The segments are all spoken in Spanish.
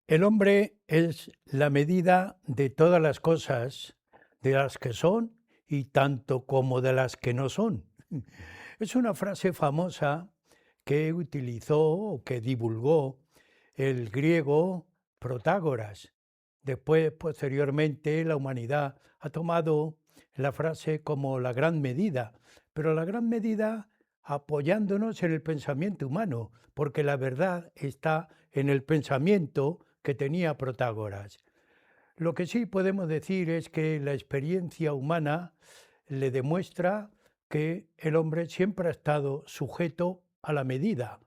El hombre es la medida de todas las cosas, de las que son y tanto como de las que no son. Es una frase famosa que utilizó o que divulgó el griego Protágoras. Después, posteriormente, la humanidad ha tomado la frase como la gran medida, pero la gran medida apoyándonos en el pensamiento humano, porque la verdad está en el pensamiento que tenía Protágoras. Lo que sí podemos decir es que la experiencia humana le demuestra que el hombre siempre ha estado sujeto a la medida.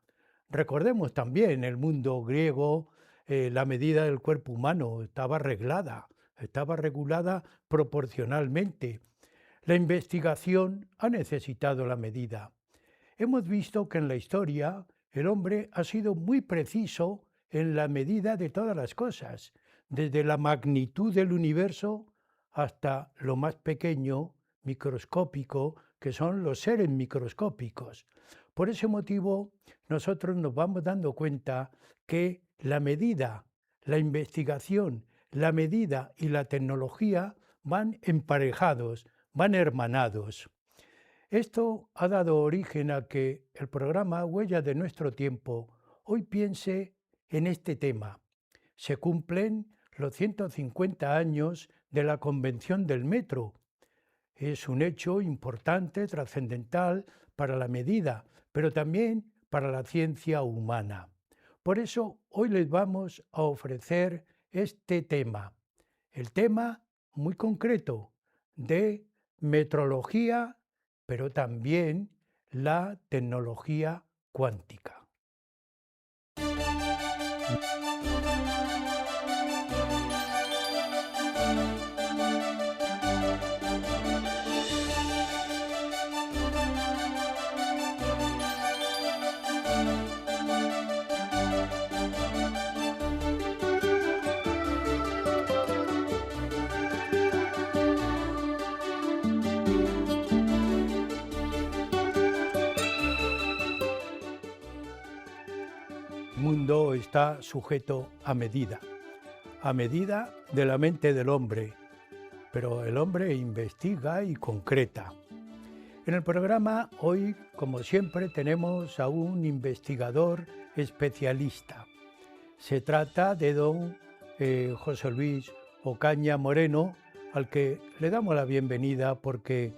Recordemos también el mundo griego, la medida del cuerpo humano estaba arreglada, estaba regulada proporcionalmente. La investigación ha necesitado la medida. Hemos visto que en la historia el hombre ha sido muy preciso en la medida de todas las cosas, desde la magnitud del universo hasta lo más pequeño, microscópico, que son los seres microscópicos. Por ese motivo, nosotros nos vamos dando cuenta que la medida, la investigación, la medida y la tecnología van emparejados, van hermanados. Esto ha dado origen a que el programa Huellas de nuestro tiempo hoy piense en este tema. Se cumplen los 150 años de la Convención del Metro. Es un hecho importante, trascendental para la medida, pero también para la ciencia humana. Por eso hoy les vamos a ofrecer este tema, el tema muy concreto de metrología, pero también la tecnología cuántica. El mundo está sujeto a medida de la mente del hombre, pero el hombre investiga y concreta. En el programa hoy, como siempre, tenemos a un investigador especialista. Se trata de don José Luis Ocaña Moreno, al que le damos la bienvenida porque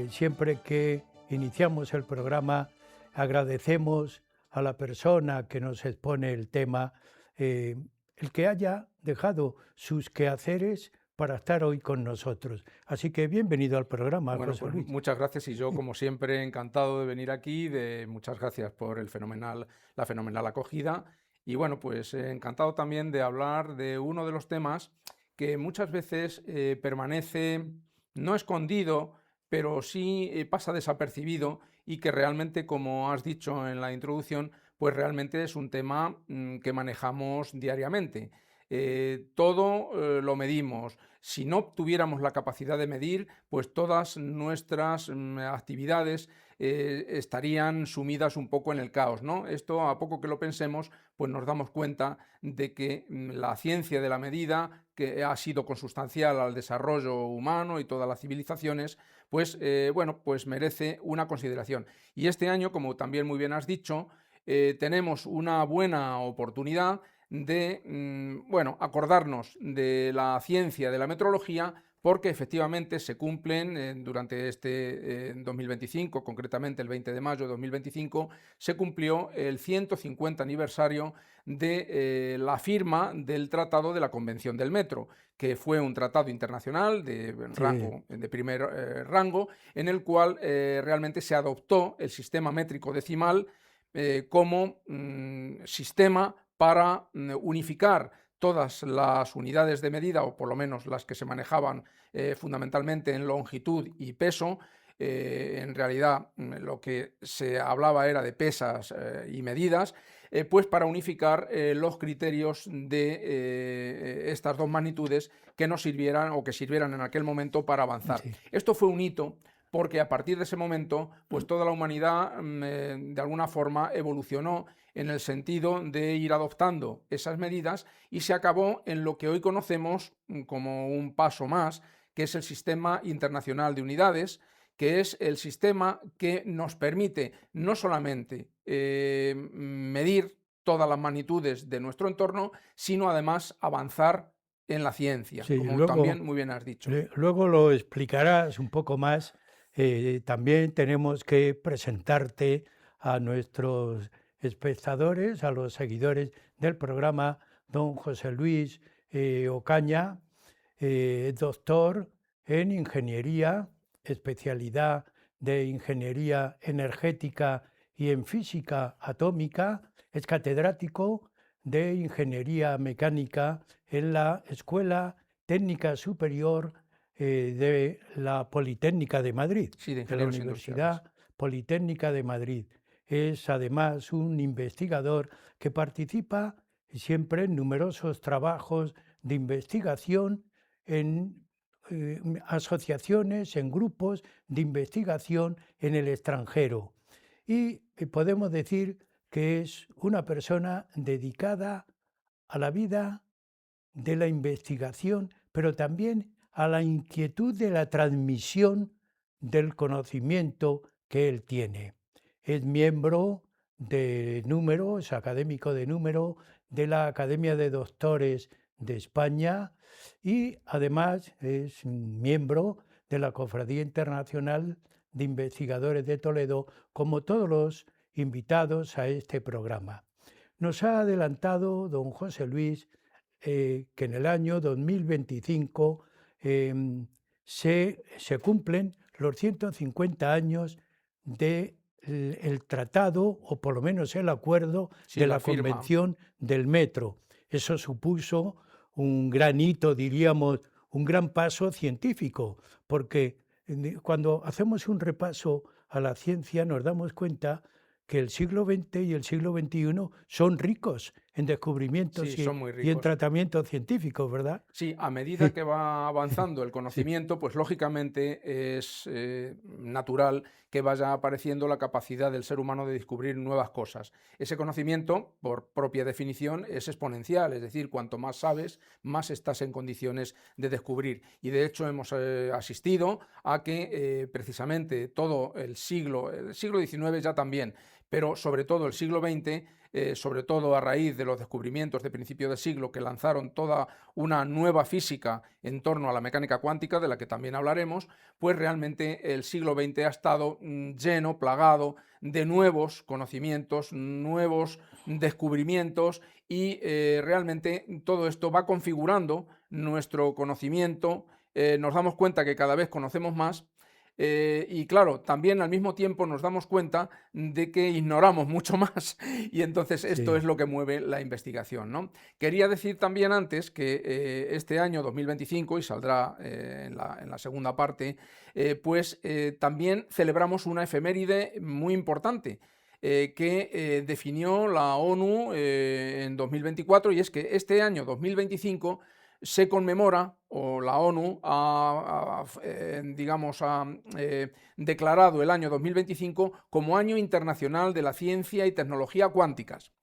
siempre que iniciamos el programa agradecemos a la persona que nos expone el tema, el que haya dejado sus quehaceres para estar hoy con nosotros. Así que bienvenido al programa, Bueno, José pues Luis. muchas gracias y yo, como siempre, encantado de venir aquí. Muchas gracias por la fenomenal acogida. Y bueno, pues encantado también de hablar de uno de los temas que muchas veces permanece no escondido, pero sí pasa desapercibido y que realmente, como has dicho en la introducción, pues realmente es un tema que manejamos diariamente. Todo lo medimos. Si no tuviéramos la capacidad de medir, pues todas nuestras actividades estarían sumidas un poco en el caos, ¿no? Esto, a poco que lo pensemos, pues nos damos cuenta de que la ciencia de la medida, que ha sido consustancial al desarrollo humano y todas las civilizaciones, pues bueno, pues merece una consideración. Y este año, como también muy bien has dicho, tenemos una buena oportunidad de bueno, acordarnos de la ciencia de la metrología, porque efectivamente se cumplen durante este 2025, concretamente el 20 de mayo de 2025, se cumplió el 150 aniversario de la firma del Tratado de la Convención del Metro, que fue un tratado internacional de Sí, rango, de primer rango, en el cual realmente se adoptó el sistema métrico decimal como sistema para unificar todas las unidades de medida, o por lo menos las que se manejaban fundamentalmente en longitud y peso. En realidad lo que se hablaba era de pesas y medidas, pues para unificar los criterios de estas dos magnitudes que nos sirvieran o que sirvieran en aquel momento para avanzar. sí. Esto fue un hito porque a partir de ese momento, pues toda la humanidad de alguna forma evolucionó en el sentido de ir adoptando esas medidas y se acabó en lo que hoy conocemos como un paso más, que es el Sistema Internacional de Unidades, que es el sistema que nos permite no solamente medir todas las magnitudes de nuestro entorno, sino además avanzar en la ciencia, Sí, como también muy bien has dicho. luego lo explicarás un poco más. También tenemos que presentarte a nuestros espectadores, a los seguidores del programa, don José Luis Ocaña, doctor en ingeniería, especialidad de ingeniería energética y en física atómica, es catedrático de ingeniería mecánica en la Escuela Técnica Superior de la Politécnica de Madrid, Sí, de de la ingenieros industriales. Universidad Politécnica de Madrid. Es además un investigador que participa siempre en numerosos trabajos de investigación en asociaciones, en grupos de investigación en el extranjero. Y podemos decir que es una persona dedicada a la vida de la investigación, pero también a la inquietud de la transmisión del conocimiento que él tiene. Es miembro de número, es académico de número de la Academia de Doctores de España y además es miembro de la Cofradía Internacional de Investigadores de Toledo, como todos los invitados a este programa. Nos ha adelantado don José Luis que en el año 2025 se cumplen los 150 años del tratado, o por lo menos el acuerdo Sí, de la la firma. Convención del Metro. Eso supuso un gran hito, diríamos, un gran paso científico, porque cuando hacemos un repaso a la ciencia nos damos cuenta que el siglo XX y el siglo XXI son ricos en descubrimientos Sí, son muy y en ricos. tratamientos científicos, ¿verdad? Sí, a medida que va avanzando el conocimiento, pues lógicamente es natural que vaya apareciendo la capacidad del ser humano de descubrir nuevas cosas. Ese conocimiento, por propia definición, es exponencial, es decir, cuanto más sabes, más estás en condiciones de descubrir. Y de hecho hemos asistido a que precisamente todo el siglo XIX ya también, pero sobre todo el siglo XX, sobre todo a raíz de los descubrimientos de principio de siglo que lanzaron toda una nueva física en torno a la mecánica cuántica, de la que también hablaremos, pues realmente el siglo XX ha estado lleno, plagado de nuevos conocimientos, nuevos descubrimientos y realmente todo esto va configurando nuestro conocimiento, nos damos cuenta que cada vez conocemos más. Y claro, también al mismo tiempo nos damos cuenta de que ignoramos mucho más y entonces esto es Sí, lo que mueve la investigación, ¿no? Quería decir también antes que este año 2025, y saldrá en la segunda parte, también celebramos una efeméride muy importante que definió la ONU en 2024, y es que este año 2025 se conmemora, o la ONU ha declarado el año 2025 como Año Internacional de la Ciencia y Tecnología Cuánticas.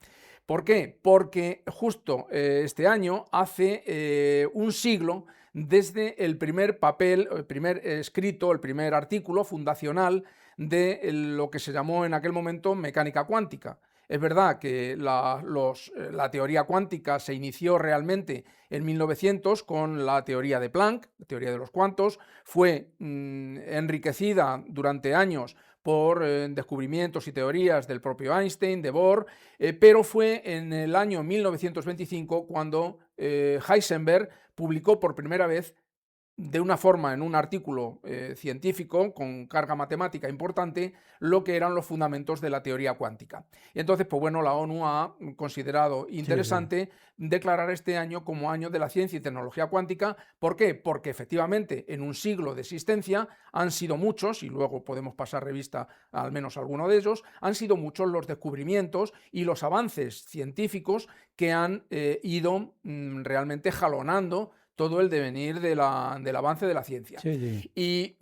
¿Por qué? Porque justo este año hace un siglo desde el primer papel, el primer escrito, el primer artículo fundacional de lo que se llamó en aquel momento mecánica cuántica. Es verdad que la teoría cuántica se inició realmente en 1900 con la teoría de Planck, la teoría de los cuantos, fue enriquecida durante años por descubrimientos y teorías del propio Einstein, de Bohr, pero fue en el año 1925 cuando Heisenberg publicó por primera vez de una forma en un artículo científico con carga matemática importante lo que eran los fundamentos de la teoría cuántica. Y entonces, pues bueno, la ONU ha considerado sí, sí. interesante declarar este año como año de la ciencia y tecnología cuántica. ¿Por qué? Porque efectivamente en un siglo de existencia han sido muchos, y luego podemos pasar revista a al menos alguno de ellos, han sido muchos los descubrimientos y los avances científicos que han ido realmente jalonando todo el devenir del avance de la ciencia. Sí, sí. Y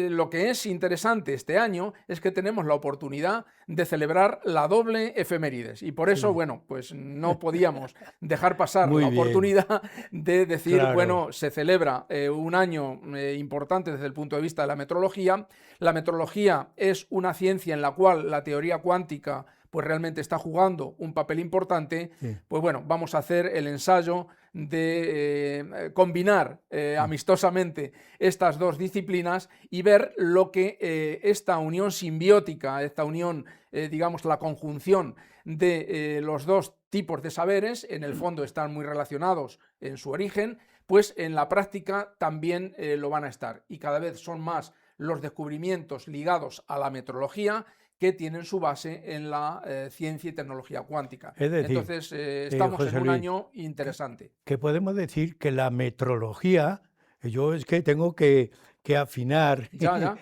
lo que es interesante este año es que tenemos la oportunidad de celebrar la doble efemérides. Y por eso, Sí. bueno, pues no podíamos dejar pasar Muy la bien, oportunidad de decir, claro. bueno, se celebra un año importante desde el punto de vista de la metrología. La metrología es una ciencia en la cual la teoría cuántica pues realmente está jugando un papel importante. Sí. Pues bueno, vamos a hacer el ensayo de combinar amistosamente estas dos disciplinas y ver lo que esta unión simbiótica, esta unión, digamos, la conjunción de los dos tipos de saberes, en el fondo están muy relacionados en su origen, pues en la práctica también lo van a estar. Y cada vez son más los descubrimientos ligados a la metrología que tienen su base en la ciencia y tecnología cuántica. Es decir, Entonces, estamos en José un Luis, año interesante. que podemos decir que la metrología, yo es que tengo que afinar Ya, ya.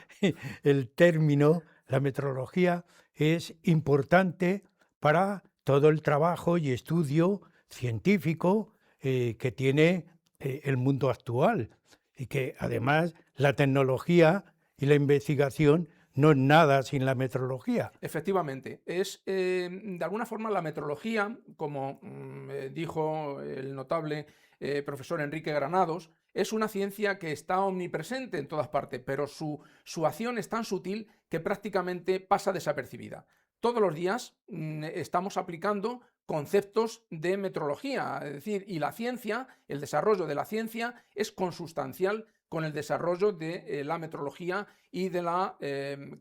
el término, la metrología es importante para todo el trabajo y estudio científico que tiene el mundo actual y que además la tecnología y la investigación no es nada sin la metrología. Efectivamente, es de alguna forma la metrología, como dijo el notable profesor Enrique Granados, es una ciencia que está omnipresente en todas partes, pero su acción es tan sutil que prácticamente pasa desapercibida. Todos los días estamos aplicando conceptos de metrología, es decir, y la ciencia, el desarrollo de la ciencia es consustancial con el desarrollo de la metrología y de la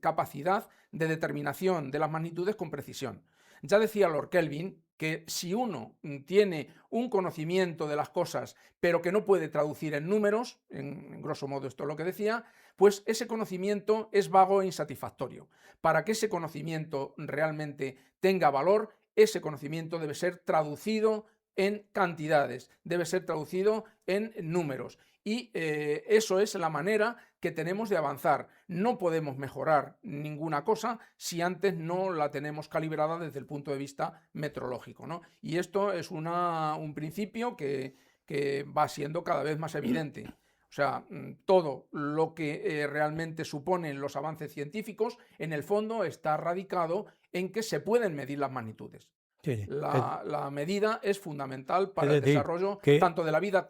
capacidad de determinación de las magnitudes con precisión. Ya decía Lord Kelvin que si uno tiene un conocimiento de las cosas, pero que no puede traducir en números, en grosso modo esto es lo que decía, pues ese conocimiento es vago e insatisfactorio. Para que ese conocimiento realmente tenga valor, ese conocimiento debe ser traducido en cantidades, debe ser traducido en números. Y eso es la manera que tenemos de avanzar. No podemos mejorar ninguna cosa si antes no la tenemos calibrada desde el punto de vista metrológico, ¿no? Y esto es un principio que va siendo cada vez más evidente. O sea, todo lo que realmente suponen los avances científicos, en el fondo está radicado en que se pueden medir las magnitudes. Sí, La medida es fundamental es para el decir, desarrollo que, tanto de la vida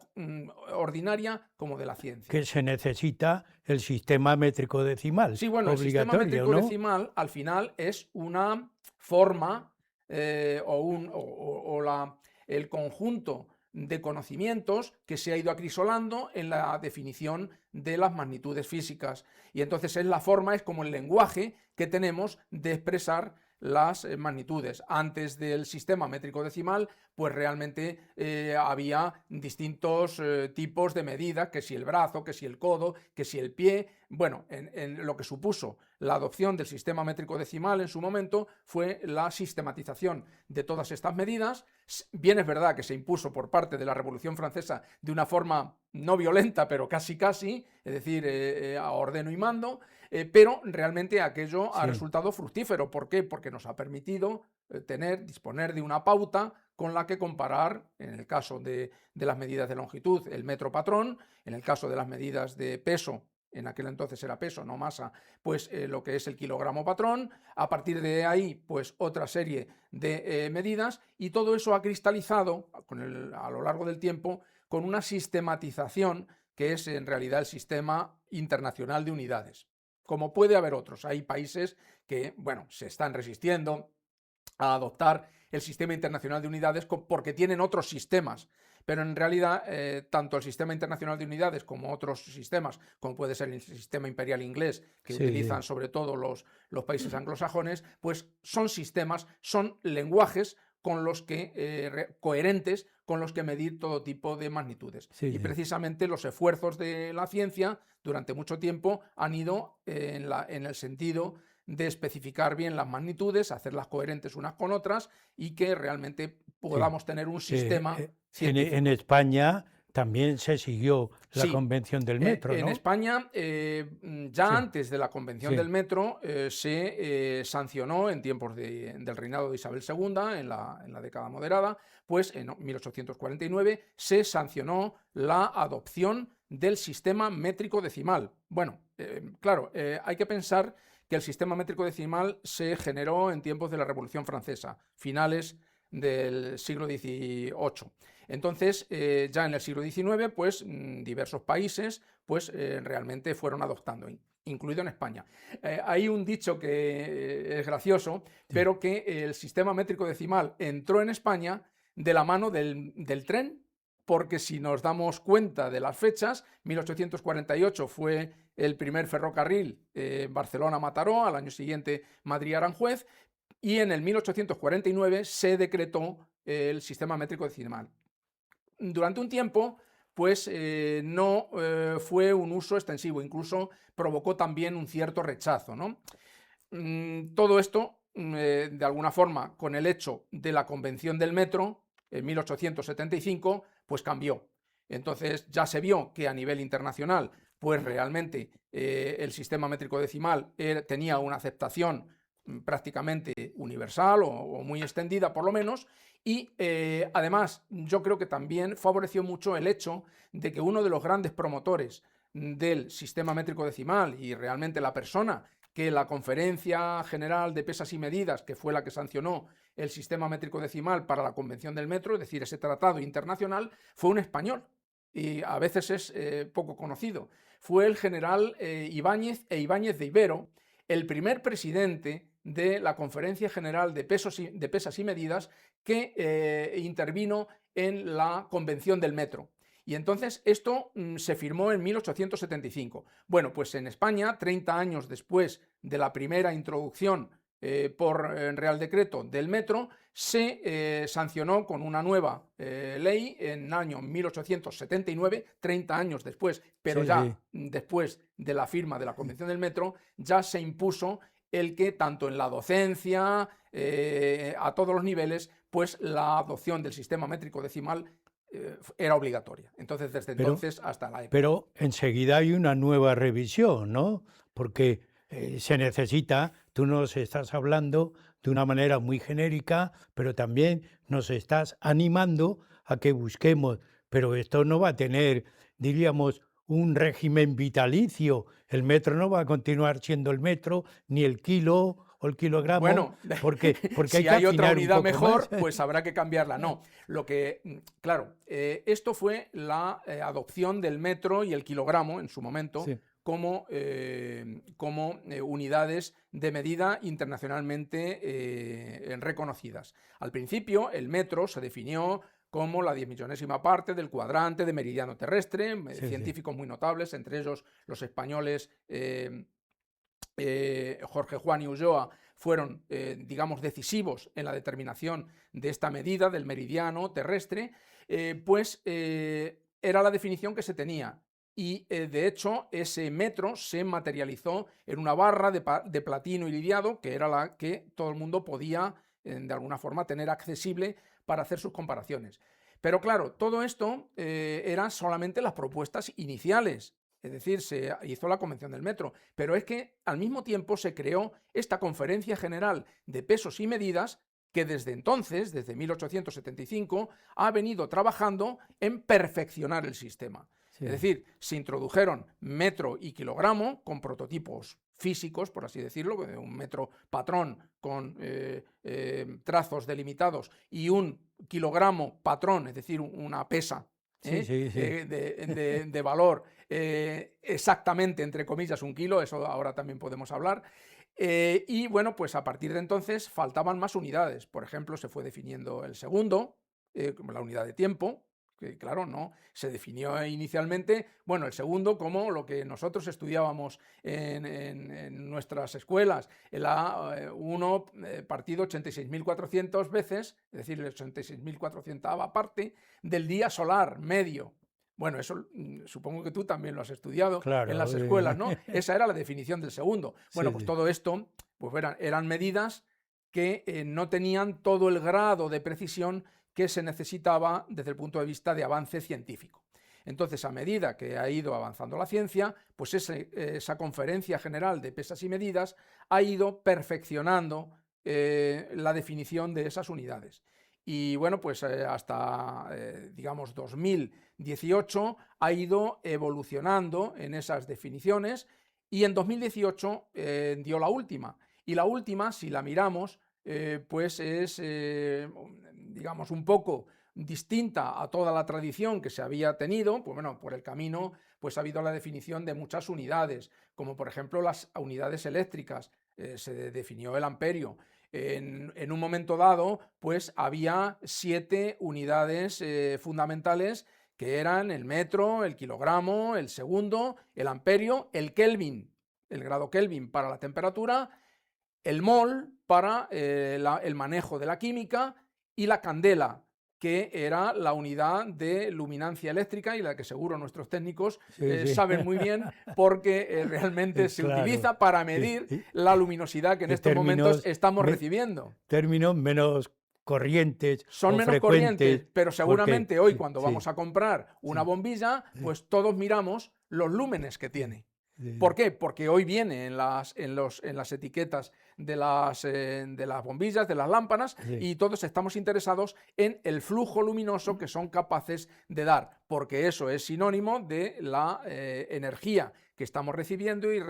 ordinaria como de la ciencia. que se necesita el sistema métrico decimal, Sí, bueno, el sistema obligatorio, métrico ¿no? decimal al final es una forma el conjunto de conocimientos que se ha ido acrisolando en la definición de las magnitudes físicas. Y entonces es la forma, es como el lenguaje que tenemos de expresar las magnitudes. Antes del sistema métrico decimal, pues realmente había distintos tipos de medidas, que si el brazo, que si el codo, que si el pie. Bueno, en lo que supuso la adopción del sistema métrico decimal en su momento fue la sistematización de todas estas medidas. Bien es verdad que se impuso por parte de la Revolución Francesa de una forma no violenta, pero casi, es decir, a ordeno y mando, pero realmente aquello ha Sí, resultado fructífero. ¿Por qué? Porque nos ha permitido disponer de una pauta con la que comparar, en el caso de las medidas de longitud, el metro patrón, en el caso de las medidas de peso, en aquel entonces era peso, no masa, pues lo que es el kilogramo patrón. A partir de ahí, pues otra serie de medidas, y todo eso ha cristalizado a lo largo del tiempo con una sistematización que es en realidad el Sistema Internacional de Unidades. Como puede haber otros, hay países que, bueno, se están resistiendo a adoptar el Sistema Internacional de Unidades porque tienen otros sistemas. Pero en realidad, tanto el Sistema Internacional de Unidades como otros sistemas, como puede ser el sistema imperial inglés, que sí, utilizan sí. sobre todo los países anglosajones, pues son sistemas, son lenguajes con los que, coherentes con los que medir todo tipo de magnitudes. Sí, Y sí. precisamente los esfuerzos de la ciencia durante mucho tiempo han ido en el sentido de especificar bien las magnitudes, hacerlas coherentes unas con otras y que realmente Sí. podamos tener un sistema En científico. España también se siguió la Sí, convención del metro, en ¿no? España, ya Sí, antes de la convención sí, del metro, se sancionó en tiempos del reinado de Isabel II, en la década moderada, pues en 1849 se sancionó la adopción del sistema métrico decimal. Bueno, claro, hay que pensar que el sistema métrico decimal se generó en tiempos de la Revolución Francesa, finales del siglo XVIII. Entonces, ya en el siglo XIX, pues diversos países pues, realmente fueron adoptando, incluido en España. Hay un dicho que es gracioso, sí. pero que el sistema métrico decimal entró en España de la mano del tren, porque si nos damos cuenta de las fechas, 1848 fue el primer ferrocarril Barcelona-Mataró, al año siguiente Madrid-Aranjuez, y en el 1849 se decretó el sistema métrico decimal. Durante un tiempo, pues no fue un uso extensivo, incluso provocó también un cierto rechazo, ¿no? Todo esto, de alguna forma, con el hecho de la Convención del Metro, en 1875, pues cambió. Entonces ya se vio que a nivel internacional, pues realmente el sistema métrico decimal tenía una aceptación prácticamente universal o muy extendida por lo menos, y además yo creo que también favoreció mucho el hecho de que uno de los grandes promotores del sistema métrico decimal y realmente la persona que la Conferencia General de Pesas y Medidas, que fue la que sancionó el sistema métrico decimal para la Convención del Metro, es decir, ese tratado internacional, fue un español y a veces es poco conocido. Fue el general Ibáñez de Ibero, el primer presidente de la Conferencia General de Pesas y Medidas que intervino en la Convención del Metro. Y entonces esto se firmó en 1875. Bueno, pues en España, 30 años después de la primera introducción por Real Decreto del metro, se sancionó con una nueva ley en el año 1879, 30 años después, pero Sí, ya sí. después de la firma de la Convención del Metro, ya se impuso el que tanto en la docencia, a todos los niveles, pues la adopción del sistema métrico decimal era obligatoria. Entonces, desde Pero, entonces hasta la época. pero enseguida hay una nueva revisión, ¿no? Porque se necesita, tú nos estás hablando de una manera muy genérica, pero también nos estás animando a que busquemos, pero esto no va a tener, diríamos, un régimen vitalicio. El metro no va a continuar siendo el metro, ni el kilo o el kilogramo, Bueno, porque hay si que hay otra afinar un unidad poco más. mejor, pues habrá que cambiarla. No, lo que, claro, esto fue la adopción del metro y el kilogramo en su momento Sí, como, unidades de medida internacionalmente reconocidas. Al principio, el metro se definió como la 10.000.000ª parte del cuadrante de meridiano terrestre, sí, sí. científicos muy notables, entre ellos los españoles Jorge Juan y Ulloa fueron, digamos, decisivos en la determinación de esta medida del meridiano terrestre, pues era la definición que se tenía. Y de hecho, ese metro se materializó en una barra de platino iridiado, que era la que todo el mundo podía, de alguna forma, tener accesible para hacer sus comparaciones. Pero claro, todo esto eran solamente las propuestas iniciales. Es decir, se hizo la Convención del Metro, pero es que al mismo tiempo se creó esta Conferencia General de Pesos y Medidas que desde entonces, desde 1875, ha venido trabajando en perfeccionar el sistema. Sí, Es decir, se introdujeron metro y kilogramo con prototipos físicos, por así decirlo, un metro patrón con trazos delimitados y un kilogramo patrón, es decir, una pesa sí, sí, sí. de valor exactamente, entre comillas, 1 kilo, eso ahora también podemos hablar. Y bueno, pues a partir de entonces faltaban más unidades. Por ejemplo, se fue definiendo el segundo, como la unidad de tiempo, que claro, no, se definió inicialmente, bueno, el segundo como lo que nosotros estudiábamos en nuestras escuelas, el A1 partido 86.400 veces, es decir, el 86.400ª parte del día solar medio. Bueno, eso supongo que tú también lo has estudiado en las Claro, escuelas, ¿no? Esa era la definición del segundo. Bueno, sí, pues sí. todo esto pues eran medidas que no tenían todo el grado de precisión que se necesitaba desde el punto de vista de avance científico. Entonces, a medida que ha ido avanzando la ciencia, pues esa Conferencia General de Pesas y Medidas ha ido perfeccionando la definición de esas unidades. Y bueno, pues hasta, digamos, 2018 ha ido evolucionando en esas definiciones y en 2018 dio la última. Y la última, si la miramos, pues es, digamos, un poco distinta a toda la tradición que se había tenido. Pues bueno, por el camino pues ha habido la definición de muchas unidades, como por ejemplo las unidades eléctricas, se definió el amperio. En un momento dado, pues había 7 unidades fundamentales que eran el metro, el kilogramo, el segundo, el amperio, el Kelvin, el grado Kelvin para la temperatura, el mol para el manejo de la química y la candela, que era la unidad de luminancia eléctrica y la que seguro nuestros técnicos saben muy bien porque realmente se utiliza para medir la luminosidad que en estos momentos estamos recibiendo. Términos menos corrientes. Son menos corrientes, pero seguramente hoy cuando sí, vamos a comprar una bombilla, pues todos miramos los lúmenes que tiene. ¿Por qué? Porque hoy viene en las etiquetas de las bombillas, de las lámparas, y todos estamos interesados en el flujo luminoso que son capaces de dar, porque eso es sinónimo de la energía que estamos recibiendo y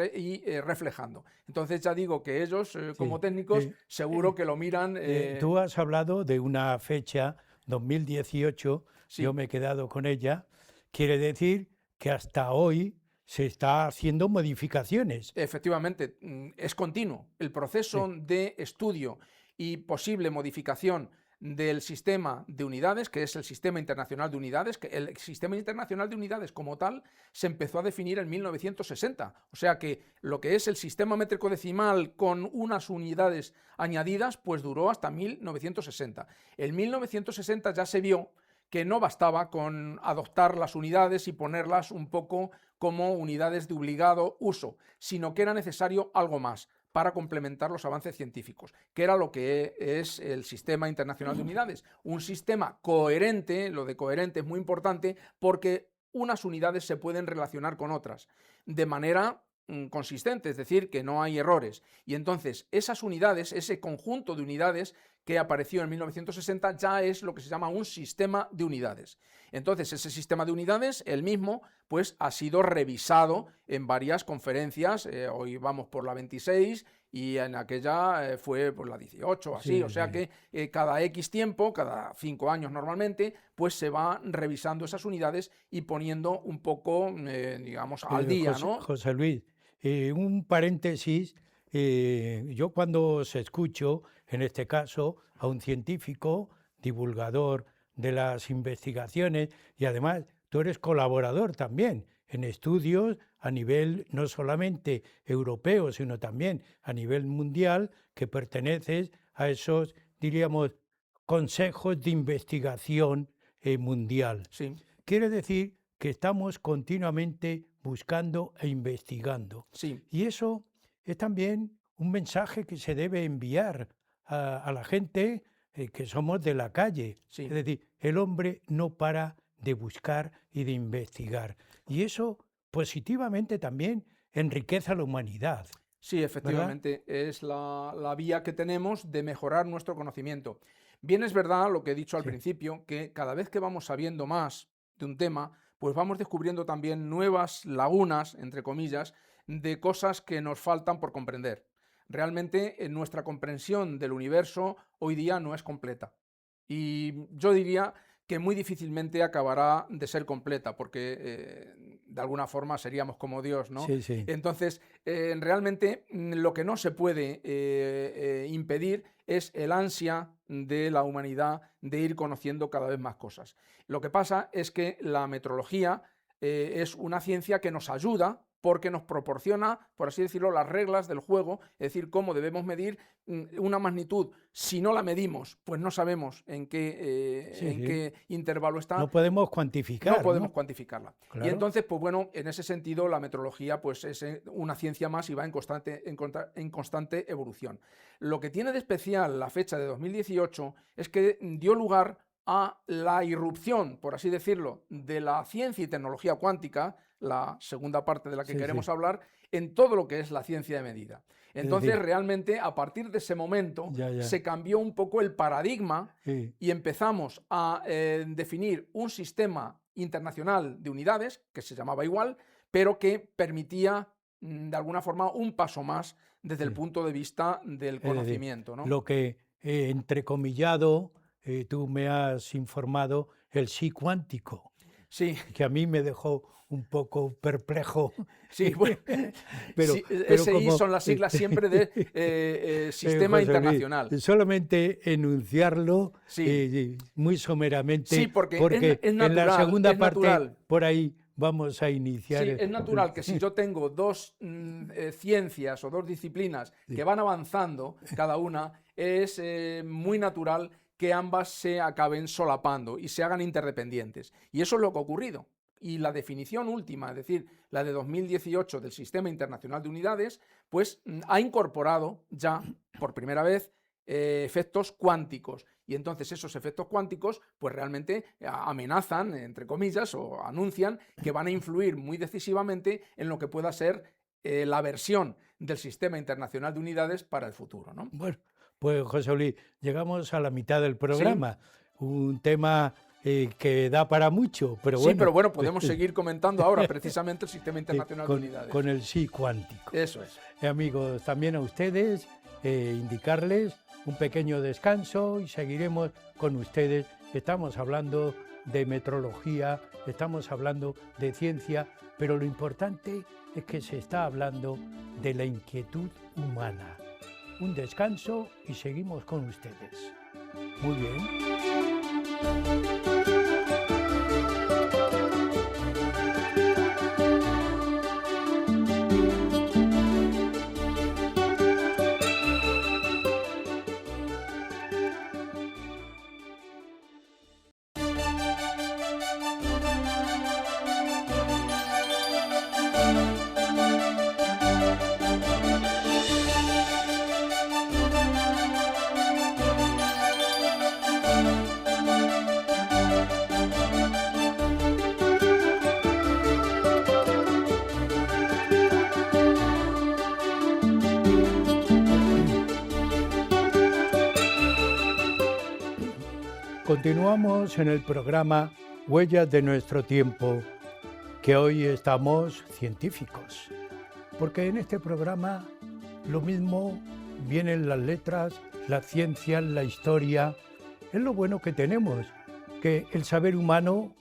reflejando. Entonces ya digo que ellos, como técnicos, seguro que lo miran. Tú has hablado de una fecha, 2018, yo me he quedado con ella, quiere decir que hasta hoy se está haciendo modificaciones. Efectivamente, es continuo. El proceso de estudio y posible modificación del sistema de unidades, que es el Sistema Internacional de Unidades, que el Sistema Internacional de Unidades como tal se empezó a definir en 1960. O sea que lo que es el sistema métrico decimal con unas unidades añadidas, pues duró hasta 1960. En 1960 ya se vio que no bastaba con adoptar las unidades y ponerlas un poco como unidades de obligado uso, sino que era necesario algo más para complementar los avances científicos, que era lo que es el Sistema Internacional de Unidades. Un sistema coherente, lo de coherente es muy importante porque unas unidades se pueden relacionar con otras de manera consistente, es decir, que no hay errores. Y entonces esas unidades, ese conjunto de unidades que apareció en 1960 ya es lo que se llama un sistema de unidades. Entonces ese sistema de unidades, el mismo, pues ha sido revisado en varias conferencias. Hoy vamos por la 26 y en aquella fue por la 18 así, o sea que cada X tiempo, cada 5 años normalmente, pues se va revisando esas unidades y poniendo un poco, digamos, al día, ¿no? José Luis, un paréntesis, yo cuando os escucho, en este caso, a un científico, divulgador de las investigaciones, y además tú eres colaborador también en estudios a nivel no solamente europeo, sino también a nivel mundial, que perteneces a esos, diríamos, consejos de investigación mundial. Sí. Quiere decir que estamos continuamente buscando e investigando. Sí. Y eso es también un mensaje que se debe enviar a la gente que somos de la calle. Sí. Es decir, el hombre no para de buscar y de investigar. Y eso positivamente también enriquece a la humanidad. Sí, efectivamente, ¿verdad? Es la vía que tenemos de mejorar nuestro conocimiento. Bien es verdad lo que he dicho al principio, que cada vez que vamos sabiendo más de un tema, pues vamos descubriendo también nuevas lagunas, entre comillas, de cosas que nos faltan por comprender. Realmente nuestra comprensión del universo hoy día no es completa. Y yo diría que muy difícilmente acabará de ser completa, porque de alguna forma seríamos como Dios, ¿no? Sí, sí. Entonces, realmente lo que no se puede impedir es el ansia de la humanidad de ir conociendo cada vez más cosas. Lo que pasa es que la metrología es una ciencia que nos ayuda porque nos proporciona, por así decirlo, las reglas del juego, es decir, cómo debemos medir una magnitud. Si no la medimos, pues no sabemos en qué intervalo está. No podemos cuantificar. No podemos cuantificarla. Claro. Y entonces, pues bueno, en ese sentido, la metrología pues, es una ciencia más y va en constante evolución. Lo que tiene de especial la fecha de 2018 es que dio lugar a la irrupción, por así decirlo, de la ciencia y tecnología cuántica, la segunda parte de la que Sí, queremos sí. hablar, en todo lo que es la ciencia de medida. Es Entonces, decir, realmente, a partir de ese momento, ya. se cambió un poco el paradigma Sí, y empezamos a definir un sistema internacional de unidades, que se llamaba igual, pero que permitía, de alguna forma, un paso más desde el sí. punto de vista del Es decir, conocimiento, ¿no? lo que, entrecomillado, tú me has informado, el sí cuántico, Sí, que a mí me dejó un poco perplejo, sí, bueno, pero, sí, pero SI como son las siglas siempre de Sistema José Luis, Internacional. solamente enunciarlo Sí, muy sí, someramente, porque porque es en la natural, segunda es parte, natural. por ahí vamos a iniciar. Sí, es natural que si yo tengo dos ciencias o dos disciplinas que van avanzando cada una, es muy natural que ambas se acaben solapando y se hagan interdependientes. Y eso es lo que ha ocurrido. Y la definición última, es decir, la de 2018 del Sistema Internacional de Unidades, pues ha incorporado ya por primera vez efectos cuánticos. Y entonces esos efectos cuánticos pues realmente amenazan, entre comillas, o anuncian que van a influir muy decisivamente en lo que pueda ser la versión del Sistema Internacional de Unidades para el futuro, ¿no? Bueno, pues José Luis, llegamos a la mitad del Sí, programa, un tema que da para mucho, pero sí, bueno, pero bueno, podemos seguir comentando ahora precisamente el Sistema Internacional de con Unidades. el sí cuántico. Eso es. Amigos, también a ustedes indicarles un pequeño descanso y seguiremos con ustedes. Estamos hablando de metrología, estamos hablando de ciencia, pero lo importante es que se está hablando de la inquietud humana. Un descanso y seguimos con ustedes. Muy bien. Continuamos en el programa Huellas de nuestro tiempo, que hoy estamos científicos, porque en este programa lo mismo vienen las letras, las ciencias, la historia. Es lo bueno que tenemos, que el saber humano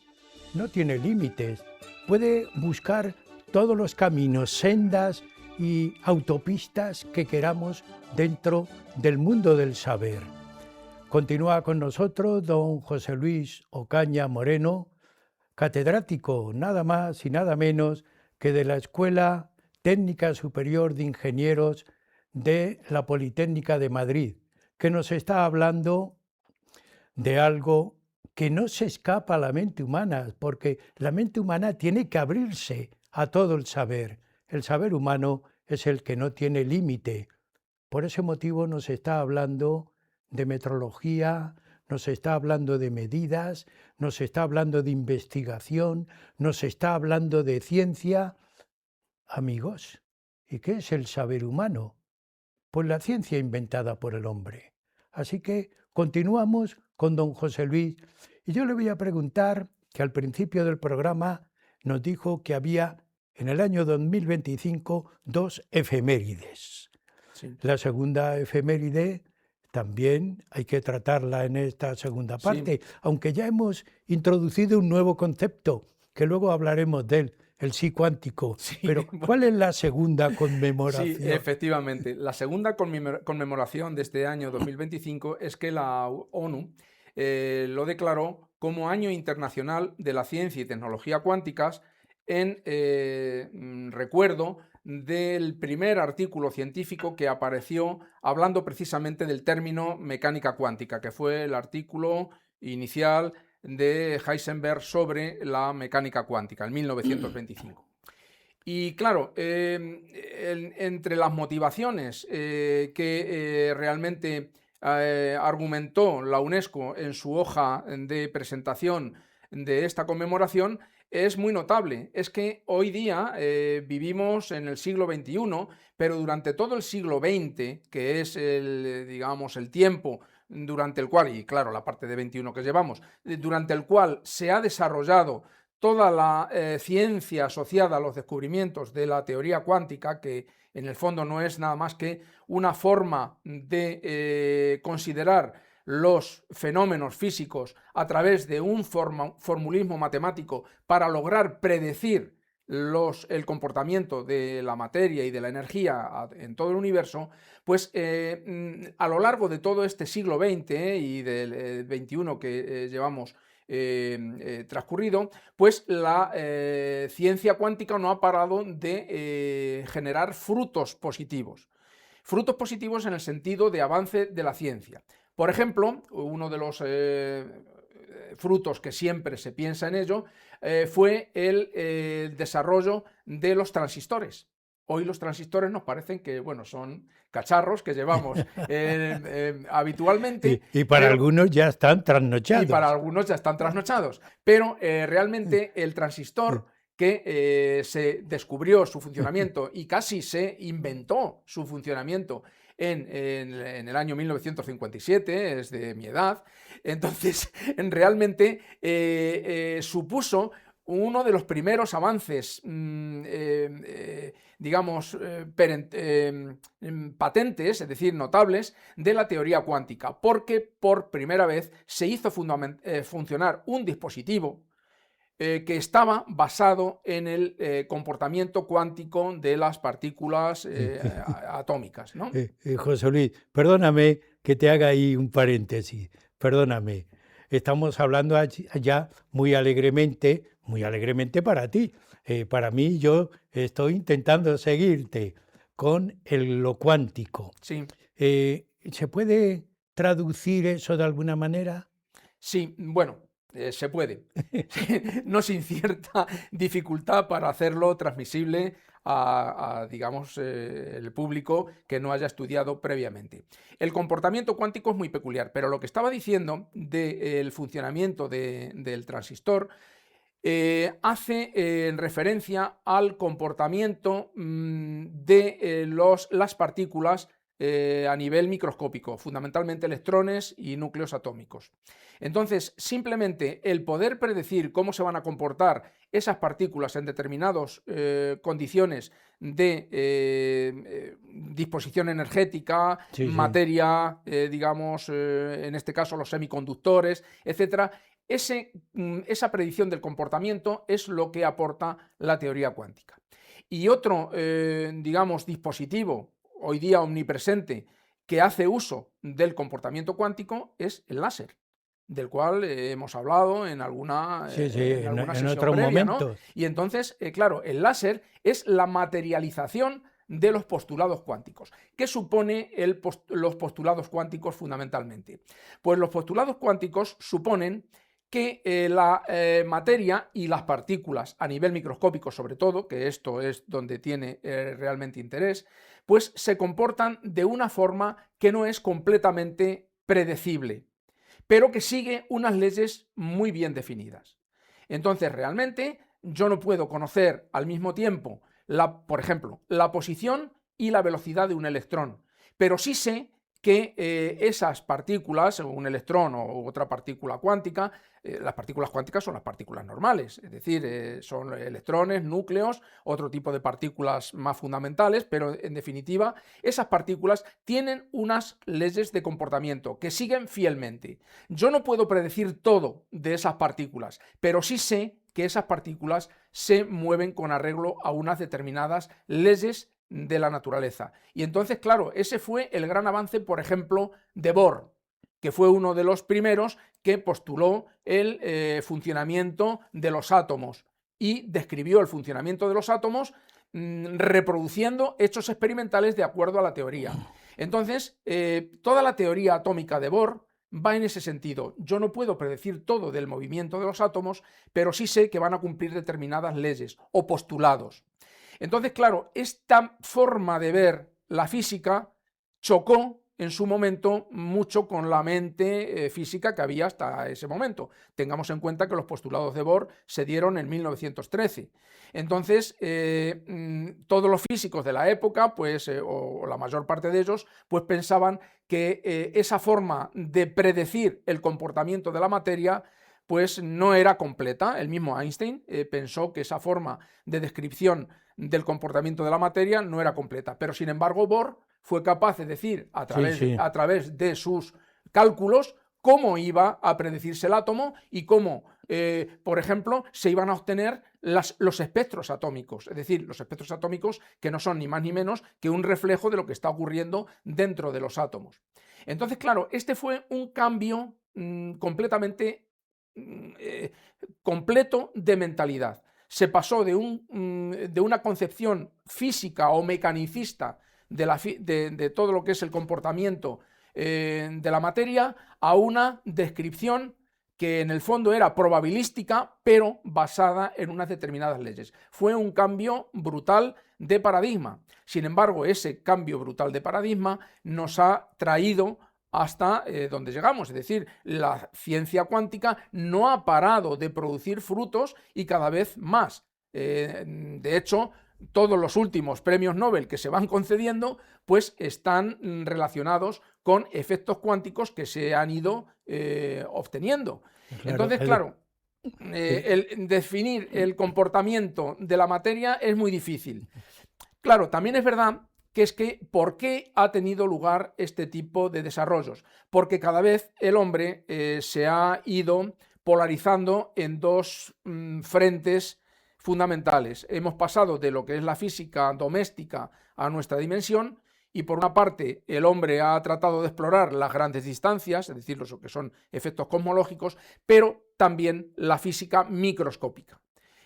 no tiene límites, puede buscar todos los caminos, sendas y autopistas que queramos dentro del mundo del saber. Continúa con nosotros don José Luis Ocaña Moreno, catedrático nada más y nada menos que de la Escuela Técnica Superior de Ingenieros de la Politécnica de Madrid, que nos está hablando de algo que no se escapa a la mente humana, porque la mente humana tiene que abrirse a todo el saber. El saber humano es el que no tiene límite. Por ese motivo nos está hablando de metrología, nos está hablando de medidas, nos está hablando de investigación, nos está hablando de ciencia. Amigos, ¿y qué es el saber humano? Pues la ciencia inventada por el hombre. Así que continuamos con don José Luis y yo le voy a preguntar que al principio del programa nos dijo que había en el año 2025 dos efemérides. Sí. La segunda efeméride también hay que tratarla en esta segunda parte, aunque ya hemos introducido un nuevo concepto, que luego hablaremos de él, el sí cuántico. Sí, Pero, bueno. ¿cuál es la segunda conmemoración? Sí, efectivamente. La segunda conmemoración de este año 2025 es que la ONU lo declaró como Año Internacional de la Ciencia y Tecnología Cuánticas en recuerdo del primer artículo científico que apareció hablando precisamente del término mecánica cuántica, que fue el artículo inicial de Heisenberg sobre la mecánica cuántica, en 1925. Y claro, entre las motivaciones que realmente argumentó la UNESCO en su hoja de presentación de esta conmemoración es muy notable. Es que hoy día vivimos en el siglo XXI, pero durante todo el siglo XX, que es digamos, el tiempo durante el cual, y claro, la parte de 21 que llevamos, durante el cual se ha desarrollado toda la ciencia asociada a los descubrimientos de la teoría cuántica, que en el fondo no es nada más que una forma de considerar los fenómenos físicos a través de un formulismo matemático para lograr predecir el comportamiento de la materia y de la energía en todo el universo, pues a lo largo de todo este siglo XX y del XXI que llevamos transcurrido, pues la ciencia cuántica no ha parado de generar frutos positivos. Frutos positivos en el sentido de avance de la ciencia. Por ejemplo, uno de los frutos que siempre se piensa en ello fue el desarrollo de los transistores. Hoy los transistores nos parecen que, bueno, son cacharros que llevamos habitualmente. Y para algunos ya están trasnochados. Y para algunos ya están trasnochados. Pero realmente el transistor que se descubrió su funcionamiento y casi se inventó su funcionamiento en el año 1957, es de mi edad, entonces realmente supuso uno de los primeros avances, digamos, patentes, es decir, notables, de la teoría cuántica, porque por primera vez se hizo funcionar un dispositivo que estaba basado en el comportamiento cuántico de las partículas atómicas, ¿no? José Luis, perdóname que te haga ahí un paréntesis, perdóname. Estamos hablando ya muy alegremente para ti. Para mí, yo estoy intentando seguirte con lo cuántico. Sí. ¿Se puede traducir eso de alguna manera? Sí, bueno, se puede. No sin cierta dificultad para hacerlo transmisible a digamos, el público que no haya estudiado previamente. El comportamiento cuántico es muy peculiar, pero lo que estaba diciendo del funcionamiento del transistor hace referencia al comportamiento de las partículas a nivel microscópico, fundamentalmente electrones y núcleos atómicos. Entonces, simplemente el poder predecir cómo se van a comportar esas partículas en determinadas condiciones de disposición energética, materia, digamos, en este caso los semiconductores, etcétera, esa predicción del comportamiento es lo que aporta la teoría cuántica. Y otro, digamos, dispositivo hoy día omnipresente que hace uso del comportamiento cuántico es el láser, del cual hemos hablado en alguna sesión otro previa, momento. ¿no? Y entonces, claro, el láser es la materialización de los postulados cuánticos. ¿Qué supone los postulados cuánticos fundamentalmente? Pues los postulados cuánticos suponen que la materia y las partículas a nivel microscópico sobre todo, que esto es donde tiene realmente interés, pues se comportan de una forma que no es completamente predecible, pero que sigue unas leyes muy bien definidas. Entonces, realmente yo no puedo conocer al mismo tiempo, por ejemplo, la posición y la velocidad de un electrón, pero sí sé que esas partículas, un electrón o otra partícula cuántica, las partículas cuánticas son las partículas normales, es decir, son electrones, núcleos, otro tipo de partículas más fundamentales, pero en definitiva esas partículas tienen unas leyes de comportamiento que siguen fielmente. Yo no puedo predecir todo de esas partículas, pero sí sé que esas partículas se mueven con arreglo a unas determinadas leyes de la naturaleza. Y entonces, claro, ese fue el gran avance, por ejemplo, de Bohr, que fue uno de los primeros que postuló el funcionamiento de los átomos y describió el funcionamiento de los átomos reproduciendo hechos experimentales de acuerdo a la teoría. Entonces, toda la teoría atómica de Bohr va en ese sentido. Yo no puedo predecir todo del movimiento de los átomos, pero sí sé que van a cumplir determinadas leyes o postulados. Entonces, claro, esta forma de ver la física chocó en su momento mucho con la mente física que había hasta ese momento. Tengamos en cuenta que los postulados de Bohr se dieron en 1913. Entonces, todos los físicos de la época, pues, o la mayor parte de ellos, pues pensaban que esa forma de predecir el comportamiento de la materia pues no era completa. El mismo Einstein pensó que esa forma de descripción del comportamiento de la materia no era completa, pero sin embargo Bohr fue capaz de decir a través de sus cálculos cómo iba a predecirse el átomo y cómo, por ejemplo, se iban a obtener los espectros atómicos, es decir, los espectros atómicos que no son ni más ni menos que un reflejo de lo que está ocurriendo dentro de los átomos. Entonces, claro, este fue un cambio completamente completo de mentalidad. Se pasó de una concepción física o mecanicista de todo lo que es el comportamiento de la materia a una descripción que en el fondo era probabilística, pero basada en unas determinadas leyes. Fue un cambio brutal de paradigma. Sin embargo, ese cambio brutal de paradigma nos ha traído hasta donde llegamos, es decir, la ciencia cuántica no ha parado de producir frutos y cada vez más. De hecho, todos los últimos premios Nobel que se van concediendo, pues están relacionados con efectos cuánticos que se han ido obteniendo. Claro, entonces, claro, el definir el comportamiento de la materia es muy difícil. Claro, también es verdad que ¿por qué ha tenido lugar este tipo de desarrollos? Porque cada vez el hombre se ha ido polarizando en dos frentes fundamentales. Hemos pasado de lo que es la física doméstica a nuestra dimensión y por una parte el hombre ha tratado de explorar las grandes distancias, es decir, lo que son efectos cosmológicos, pero también la física microscópica.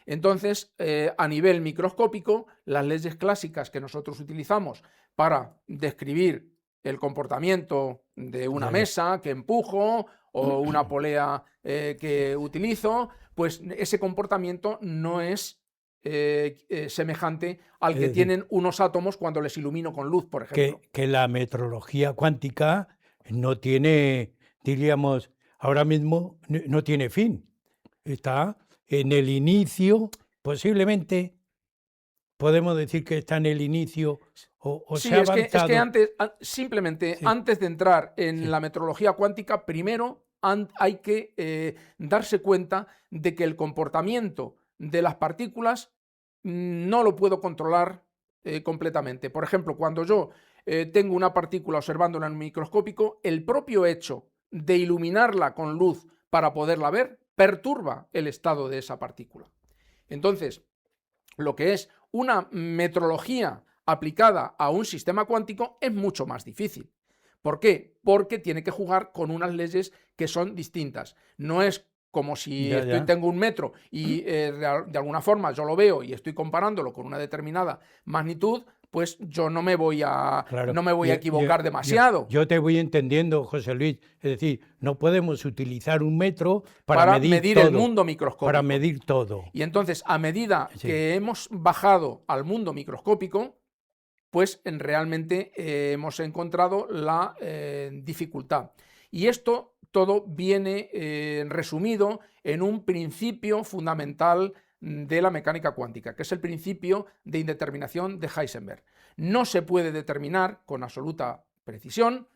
Entonces, a nivel microscópico, las leyes clásicas que nosotros utilizamos para describir el comportamiento de una mesa que empujo o una polea que utilizo, pues ese comportamiento no es semejante al que tienen unos átomos cuando les ilumino con luz, por ejemplo. Que la metrología cuántica no tiene, diríamos, ahora mismo no tiene fin. Está en el inicio, posiblemente podemos decir que está en el inicio o sí, se ha avanzado. Es que antes, simplemente antes de entrar en la metrología cuántica, primero hay que darse cuenta de que el comportamiento de las partículas no lo puedo controlar completamente. Por ejemplo, cuando yo tengo una partícula observándola en un microscópico, el propio hecho de iluminarla con luz para poderla ver perturba el estado de esa partícula. Entonces, lo que es una metrología aplicada a un sistema cuántico es mucho más difícil. ¿Por qué? Porque tiene que jugar con unas leyes que son distintas. No es como si tengo un metro y de alguna forma yo lo veo y estoy comparándolo con una determinada magnitud, pues yo no me voy a, equivocar demasiado. Yo te voy entendiendo, José Luis. Es decir, no podemos utilizar un metro para medir todo, el mundo microscópico. Para medir todo. Y entonces, a medida que hemos bajado al mundo microscópico, pues realmente hemos encontrado la dificultad. Y esto todo viene resumido en un principio fundamental de la mecánica cuántica, que es el principio de indeterminación de Heisenberg. No se puede determinar con absoluta precisión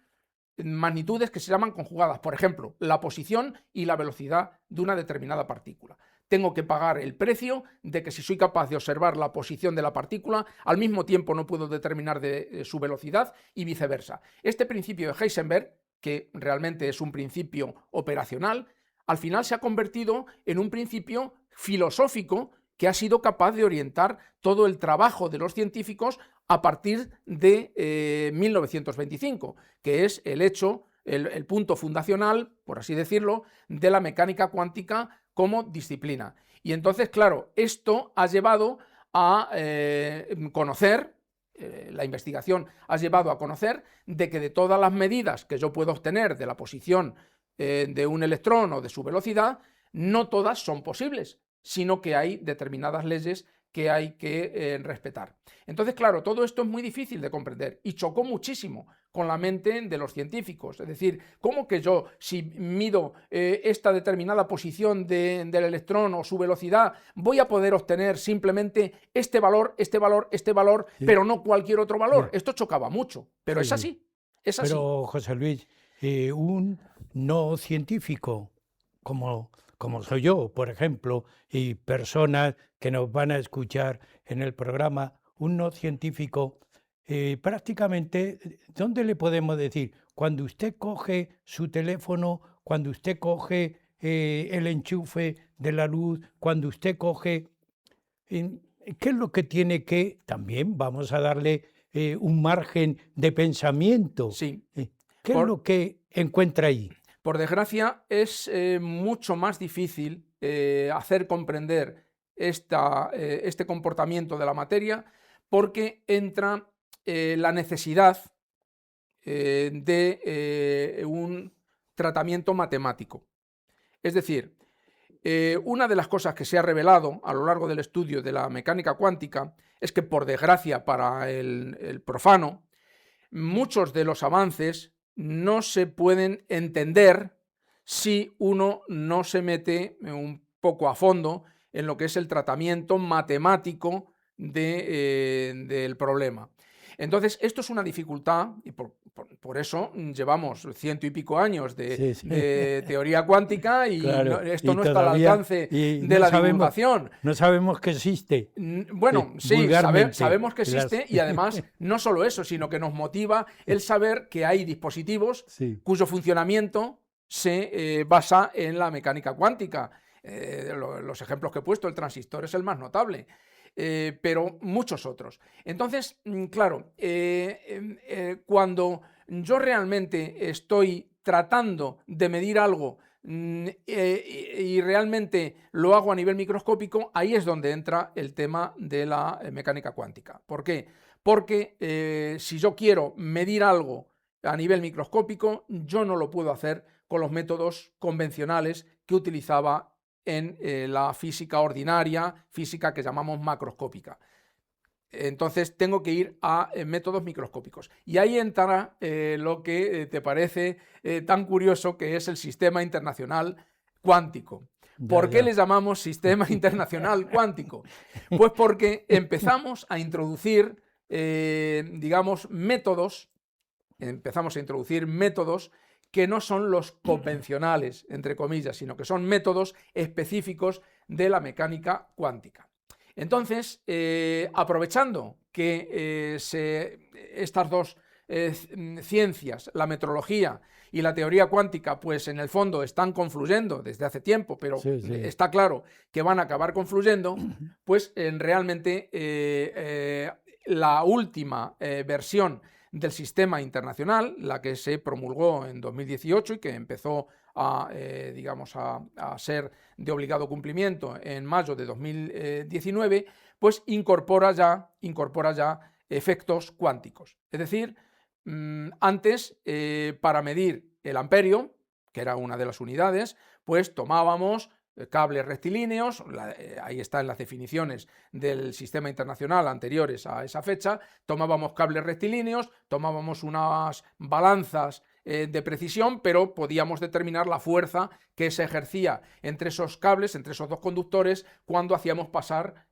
magnitudes que se llaman conjugadas, por ejemplo, la posición y la velocidad de una determinada partícula. Tengo que pagar el precio de que si soy capaz de observar la posición de la partícula, al mismo tiempo no puedo determinar su velocidad y viceversa. Este principio de Heisenberg, que realmente es un principio operacional, al final se ha convertido en un principio filosófico que ha sido capaz de orientar todo el trabajo de los científicos a partir de 1925, que es el hecho, el punto fundacional, por así decirlo, de la mecánica cuántica como disciplina. Y entonces, claro, esto ha llevado a conocer, la investigación ha llevado a conocer de que de todas las medidas que yo puedo obtener de la posición de un electrón o de su velocidad, no todas son posibles, sino que hay determinadas leyes que hay que respetar. Entonces, claro, todo esto es muy difícil de comprender y chocó muchísimo con la mente de los científicos. Es decir, ¿cómo que yo, si mido esta determinada posición del electrón o su velocidad, voy a poder obtener simplemente este valor, este valor, este valor, Sí. pero no cualquier otro valor? Ya. Esto chocaba mucho, pero Sí, es sí. así, es así. Pero, José Luis, un no científico como soy yo, por ejemplo, y personas que nos van a escuchar en el programa, un no científico, prácticamente, ¿dónde le podemos decir? Cuando usted coge su teléfono, cuando usted coge el enchufe de la luz, cuando usted coge ¿qué es lo que tiene que, también vamos a darle un margen de pensamiento? Sí. ¿Qué es Por, lo que encuentra ahí? por desgracia, es mucho más difícil hacer comprender este comportamiento de la materia porque entra la necesidad de un tratamiento matemático. Es decir, una de las cosas que se ha revelado a lo largo del estudio de la mecánica cuántica es que, por desgracia para el profano, muchos de los avances no se pueden entender si uno no se mete un poco a fondo en lo que es el tratamiento matemático del problema. Entonces, esto es una dificultad y por eso llevamos 100 y pico años Sí, sí. de teoría cuántica y Claro, esto y no está al todavía alcance y de la divulgación. no sabemos que existe Bueno, sí, vulgarmente. sabemos que existe y además no solo eso, sino que nos motiva el saber que hay dispositivos Sí, cuyo funcionamiento se basa en la mecánica cuántica. Los ejemplos que he puesto, el transistor es el más notable. Pero muchos otros. Entonces, claro, cuando yo realmente estoy tratando de medir algo y realmente lo hago a nivel microscópico, ahí es donde entra el tema de la mecánica cuántica. ¿Por qué? Porque si yo quiero medir algo a nivel microscópico, yo no lo puedo hacer con los métodos convencionales que utilizaba en la física ordinaria, física que llamamos macroscópica. Entonces tengo que ir a métodos microscópicos. Y ahí entra lo que te parece tan curioso, que es el sistema internacional cuántico. ¿Por qué le llamamos sistema internacional cuántico? Pues porque empezamos a introducir, digamos, métodos que no son los convencionales, entre comillas, sino que son métodos específicos de la mecánica cuántica. Entonces, aprovechando que estas dos ciencias, la metrología y la teoría cuántica, pues en el fondo están confluyendo desde hace tiempo, pero sí. está claro que van a acabar confluyendo, pues realmente la última versión del sistema internacional, la que se promulgó en 2018 y que empezó digamos, a ser de obligado cumplimiento en mayo de 2019, pues incorpora ya efectos cuánticos. Es decir, antes, para medir el amperio, que era una de las unidades, pues tomábamos cables rectilíneos, ahí están las definiciones del sistema internacional anteriores a esa fecha, tomábamos cables rectilíneos, tomábamos unas balanzas de precisión, pero podíamos determinar la fuerza que se ejercía entre esos cables, entre esos dos conductores, cuando hacíamos pasar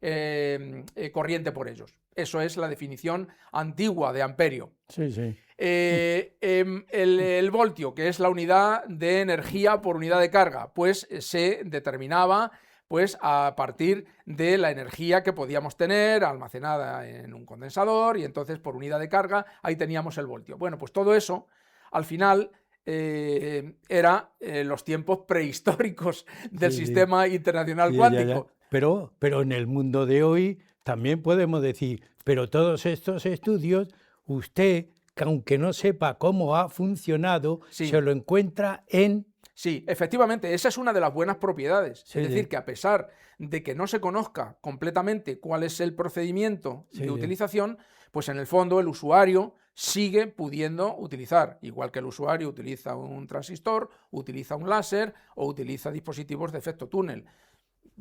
corriente por ellos. Eso es la definición antigua de amperio. Sí, sí. El voltio, que es la unidad de energía por unidad de carga, pues se determinaba pues a partir de la energía que podíamos tener almacenada en un condensador, y entonces por unidad de carga ahí teníamos el voltio. Bueno, pues todo eso al final era los tiempos prehistóricos del sistema internacional cuántico. Pero en el mundo de hoy también podemos decir, pero todos estos estudios, usted, que aunque no sepa cómo ha funcionado, se lo encuentra en... Sí, efectivamente, esa es una de las buenas propiedades. Es decir, que a pesar de que no se conozca completamente cuál es el procedimiento de utilización, pues en el fondo el usuario sigue pudiendo utilizar, igual que el usuario utiliza un transistor, utiliza un láser o utiliza dispositivos de efecto túnel.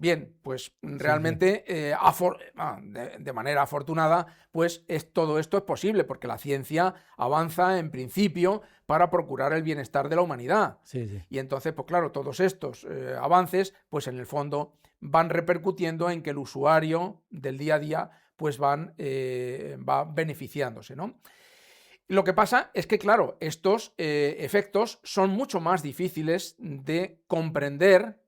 Bien, pues Sí, sí. realmente de manera afortunada, pues todo esto es posible porque la ciencia avanza en principio para procurar el bienestar de la humanidad. Sí, sí. Y entonces, pues claro, todos estos avances, pues en el fondo van repercutiendo en que el usuario del día a día, pues va beneficiándose, ¿no? Lo que pasa es que, claro, estos efectos son mucho más difíciles de comprender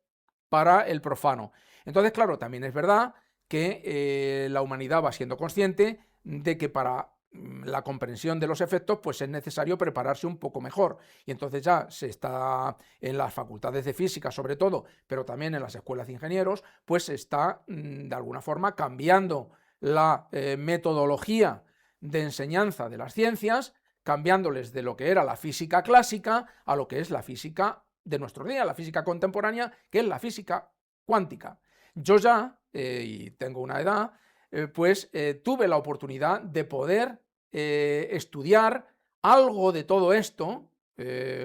para el profano. Entonces, claro, también es verdad que la humanidad va siendo consciente de que para la comprensión de los efectos, pues es necesario prepararse un poco mejor. Y entonces ya se está en las facultades de física, sobre todo, pero también en las escuelas de ingenieros, pues se está de alguna forma cambiando la metodología de enseñanza de las ciencias, cambiándoles de lo que era la física clásica a lo que es la física de nuestro día, la física contemporánea, que es la física cuántica. Yo ya, y tengo una edad, tuve la oportunidad de poder estudiar algo de todo esto.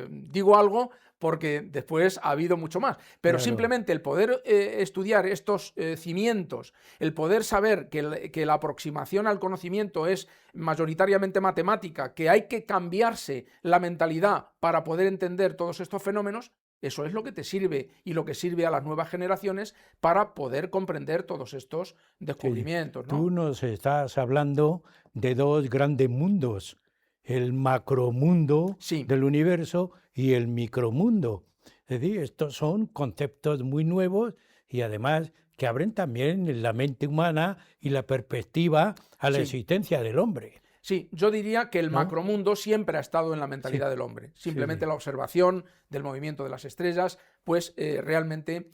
Digo algo porque después ha habido mucho más, pero Claro. simplemente el poder estudiar estos cimientos, el poder saber que la aproximación al conocimiento es mayoritariamente matemática, que hay que cambiarse la mentalidad para poder entender todos estos fenómenos, eso es lo que te sirve y lo que sirve a las nuevas generaciones para poder comprender todos estos Sí, descubrimientos, tú ¿no? nos estás hablando de dos grandes mundos, el macromundo Sí, del universo y el micromundo. Es decir, estos son conceptos muy nuevos y además que abren también la mente humana y la perspectiva a la sí. existencia del hombre, Sí, yo diría que el ¿no? macromundo siempre ha estado en la Sí, mentalidad del hombre. sí, Simplemente sí. la observación del movimiento de las estrellas, pues realmente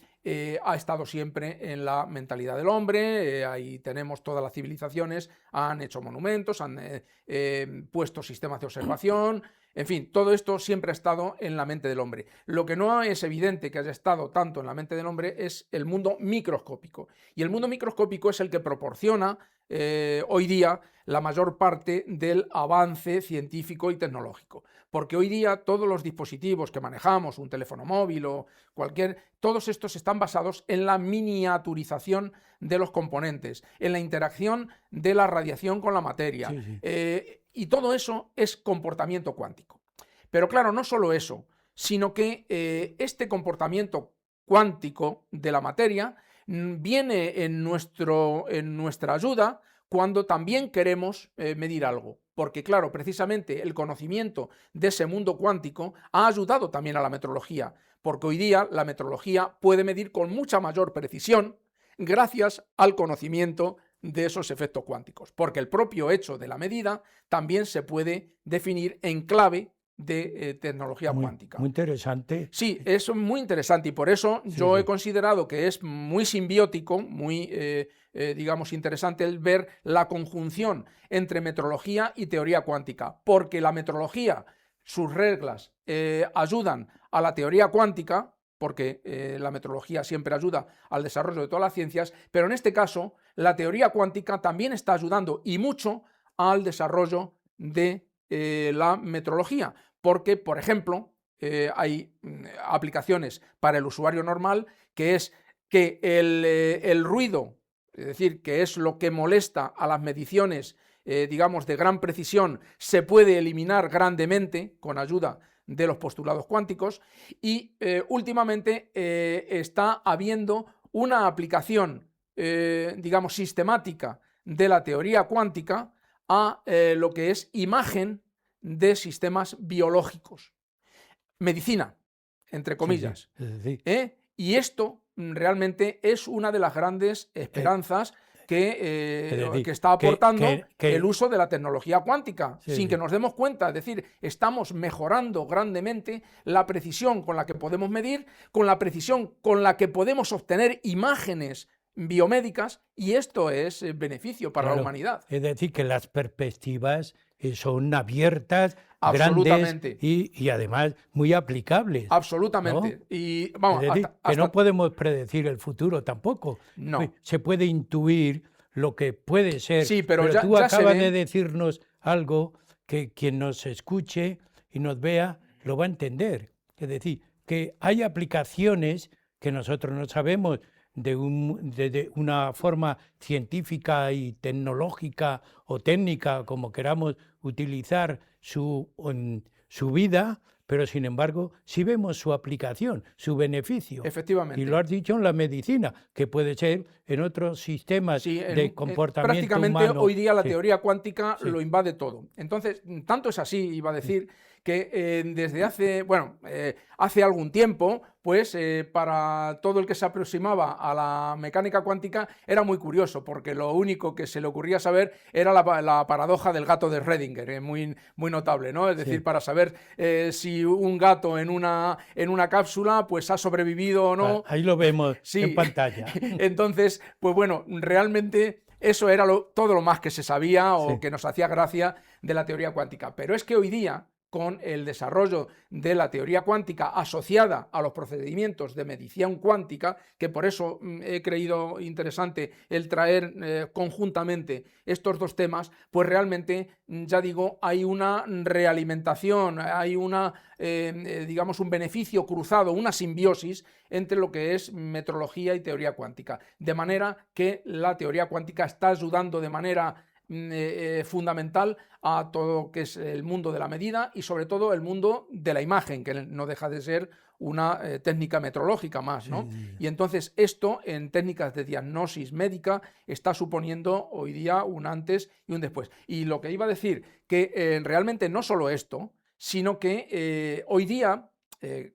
ha estado siempre en la mentalidad del hombre. Ahí tenemos todas las civilizaciones, han hecho monumentos, han puesto sistemas de observación. En fin, todo esto siempre ha estado en la mente del hombre. Lo que no es evidente que haya estado tanto en la mente del hombre es el mundo microscópico. Y el mundo microscópico es el que proporciona hoy día la mayor parte del avance científico y tecnológico. Porque hoy día todos los dispositivos que manejamos, un teléfono móvil o todos estos están basados en la miniaturización de los componentes, en la interacción de la radiación con la materia. Sí, sí. Y todo eso es comportamiento cuántico. Pero claro, no solo eso, sino que este comportamiento cuántico de la materia viene en nuestra ayuda cuando también queremos medir algo. Porque claro, precisamente el conocimiento de ese mundo cuántico ha ayudado también a la metrología, porque hoy día la metrología puede medir con mucha mayor precisión gracias al conocimiento de esos efectos cuánticos, porque el propio hecho de la medida también se puede definir en clave de tecnología Muy, cuántica. muy interesante. Sí, es muy interesante y por eso Sí, yo he sí. considerado que es muy simbiótico, muy, digamos, interesante el ver la conjunción entre metrología y teoría cuántica, porque la metrología, sus reglas, ayudan a la teoría cuántica, porque la metrología siempre ayuda al desarrollo de todas las ciencias, pero en este caso la teoría cuántica también está ayudando y mucho al desarrollo de la metrología, porque, por ejemplo, hay aplicaciones para el usuario normal, que es que el ruido, es decir, que es lo que molesta a las mediciones, digamos, de gran precisión, se puede eliminar grandemente con ayuda de los postulados cuánticos y últimamente está habiendo una aplicación, digamos, sistemática de la teoría cuántica a lo que es imagen de sistemas biológicos. Medicina, entre Sí, sí. comillas. Es decir, Y esto realmente es una de las grandes eh, esperanzas es decir, que está que, aportando que, el que- uso de la tecnología cuántica, sí, sin que sí. nos demos cuenta. Es decir, estamos mejorando grandemente la precisión con la que podemos medir, con la precisión con la que podemos obtener imágenes biomédicas, y esto es beneficio para la Claro, humanidad. es decir, que las perspectivas son abiertas, grandes Absolutamente, y además muy aplicables, ¿no? absolutamente. Y Es vamos, decir, hasta, que no hasta podemos predecir el futuro tampoco. no. Se puede intuir lo que puede ser, Sí, pero pero ya, tú ya se acabas de ven. decirnos algo que quien nos escuche y nos vea lo va a entender. Es decir, que hay aplicaciones que nosotros no sabemos de una forma científica y tecnológica o técnica, como queramos utilizar su vida, pero sin embargo sí vemos su aplicación, su beneficio. Y Efectivamente. lo has dicho en la medicina, que puede ser en otros sistemas Sí, de comportamiento prácticamente humano. hoy día la Sí, teoría cuántica sí, lo invade todo. Entonces, tanto es así, iba a decir, que desde hace algún tiempo, pues para todo el que se aproximaba a la mecánica cuántica era muy curioso, porque lo único que se le ocurría saber era la paradoja del gato de Schrödinger, muy, muy notable, ¿no? Es decir, sí. para saber si un gato en una cápsula pues ha sobrevivido o no. Ahí lo vemos en Sí, pantalla. entonces, pues bueno, realmente eso era todo lo más que se sabía o Sí. que nos hacía gracia de la teoría cuántica. Pero es que hoy día, con el desarrollo de la teoría cuántica asociada a los procedimientos de medición cuántica, que por eso he creído interesante el traer conjuntamente estos dos temas, pues realmente, ya digo, hay una realimentación, hay digamos, un beneficio cruzado, una simbiosis entre lo que es metrología y teoría cuántica. De manera que la teoría cuántica está ayudando de manera fundamental a todo lo que es el mundo de la medida y sobre todo el mundo de la imagen, que no deja de ser una técnica metrológica más, ¿no? Sí. Y entonces esto en técnicas de diagnosis médica está suponiendo hoy día un antes y un después. Y lo que iba a decir, que realmente no solo esto, sino que hoy día,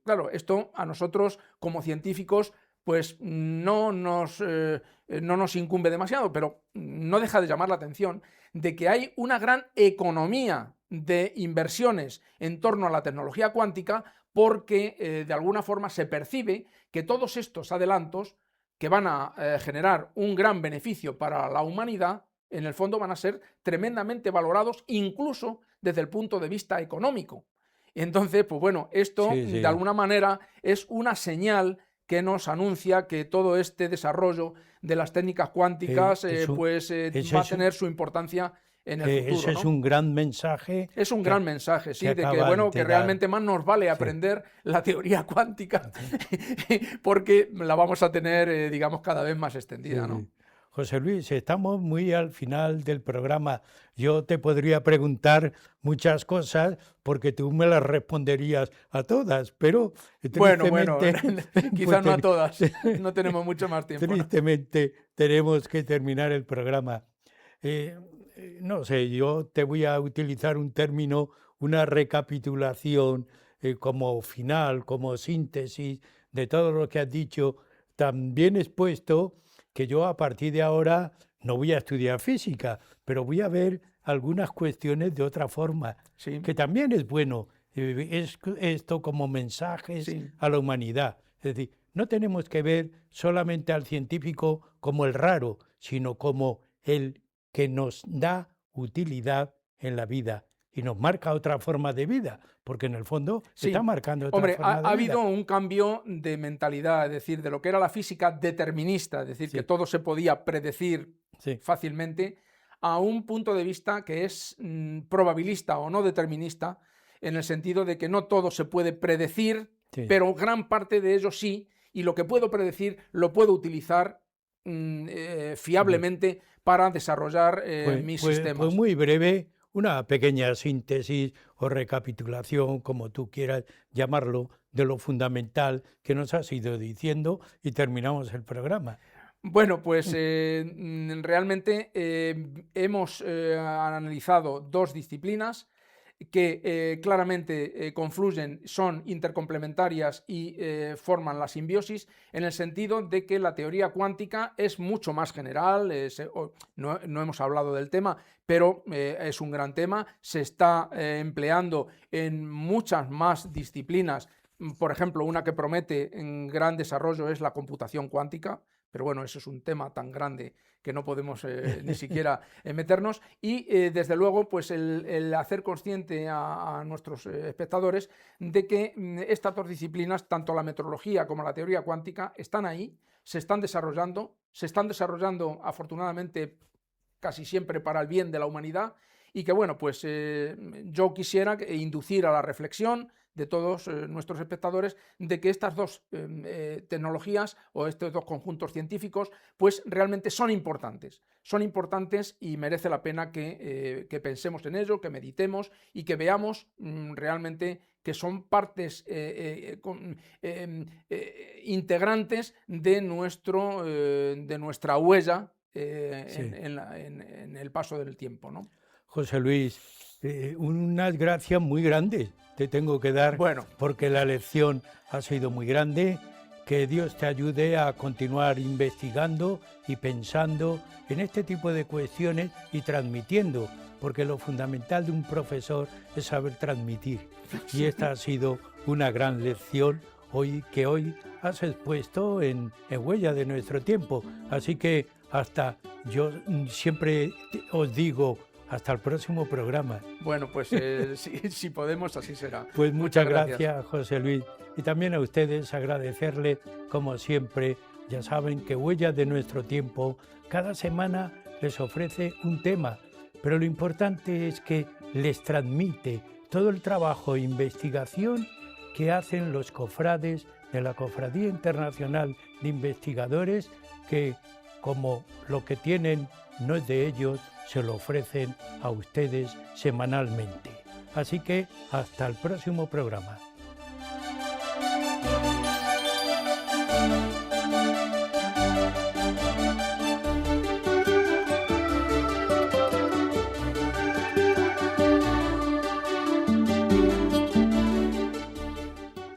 claro, esto a nosotros como científicos pues no nos incumbe demasiado, pero no deja de llamar la atención de que hay una gran economía de inversiones en torno a la tecnología cuántica porque de alguna forma se percibe que todos estos adelantos que van a generar un gran beneficio para la humanidad, en el fondo van a ser tremendamente valorados incluso desde el punto de vista económico. Entonces, pues bueno, esto Sí, de sí. alguna manera es una señal que nos anuncia que todo este desarrollo de las técnicas cuánticas Ese va a es, tener su importancia en el ese futuro, es ¿no? un gran mensaje Es un que, gran mensaje, que sí, de que acabas bueno, que de dar. realmente más nos vale Sí, aprender la teoría cuántica sí, porque la vamos a tener, digamos, cada vez más extendida, ¿no? sí. José Luis, estamos muy al final del programa. Yo te podría preguntar muchas cosas porque tú me las responderías a todas, pero Bueno, bueno, tristemente, pues, quizás no a todas, no tenemos mucho más tiempo, ¿no? tristemente tenemos que terminar el programa. Eh, no sé, yo te voy a utilizar un término, una recapitulación como final, como síntesis de todo lo que has dicho, también expuesto que yo a partir de ahora no voy a estudiar física, pero voy a ver algunas cuestiones de otra forma, Sí, que también es bueno, esto como mensajes sí. a la humanidad. Es decir, no tenemos que ver solamente al científico como el raro, sino como el que nos da utilidad en la vida y nos marca otra forma de vida, porque en el fondo está Sí, marcando otra hombre, ha, forma ha de habido vida. un cambio de mentalidad, es decir, de lo que era la física determinista, es decir, que Sí, todo se podía predecir sí, fácilmente, a un punto de vista que es probabilista o no determinista, en el sentido de que no todo se puede predecir, sí. pero gran parte de ello sí, y lo que puedo predecir lo puedo utilizar Bien. fiablemente para desarrollar mis Pues sistemas. muy breve, una pequeña síntesis o recapitulación, como tú quieras llamarlo, de lo fundamental que nos has ido diciendo y terminamos el programa. Bueno, pues realmente hemos analizado dos disciplinas que claramente confluyen, son intercomplementarias y forman la simbiosis en el sentido de que la teoría cuántica es mucho más general, no hemos hablado del tema, pero es un gran tema, se está empleando en muchas más disciplinas. Por ejemplo, una que promete en gran desarrollo es la computación cuántica, pero bueno, eso es un tema tan grande que no podemos ni siquiera meternos. Y desde luego, pues el hacer consciente a nuestros espectadores de que estas dos disciplinas, tanto la metrología como la teoría cuántica, están ahí, se están desarrollando afortunadamente casi siempre para el bien de la humanidad y que bueno, pues yo quisiera inducir a la reflexión de todos nuestros espectadores de que estas dos tecnologías o estos dos conjuntos científicos pues realmente son importantes y merece la pena que pensemos en ello, que meditemos y que veamos realmente que son partes integrantes de nuestra huella Sí. en el paso del tiempo, ¿no? José Luis, unas gracias muy grandes te tengo que dar Bueno, porque la lección ha sido muy grande. Que Dios te ayude a continuar investigando y pensando en este tipo de cuestiones y transmitiendo, porque lo fundamental de un profesor es saber transmitir. Y esta ha sido una gran lección que hoy has expuesto en Huella de Nuestro Tiempo. Así que yo siempre os digo, hasta el próximo programa. bueno, pues si podemos, así será. Pues muchas gracias, José Luis. Y también a ustedes agradecerles, como siempre, ya saben que Huellas de Nuestro Tiempo cada semana les ofrece un tema, pero lo importante es que les transmite todo el trabajo e investigación que hacen los cofrades de la Cofradía Internacional de Investigadores, que como lo que tienen no es de ellos, se lo ofrecen a ustedes semanalmente. Así que hasta el próximo programa.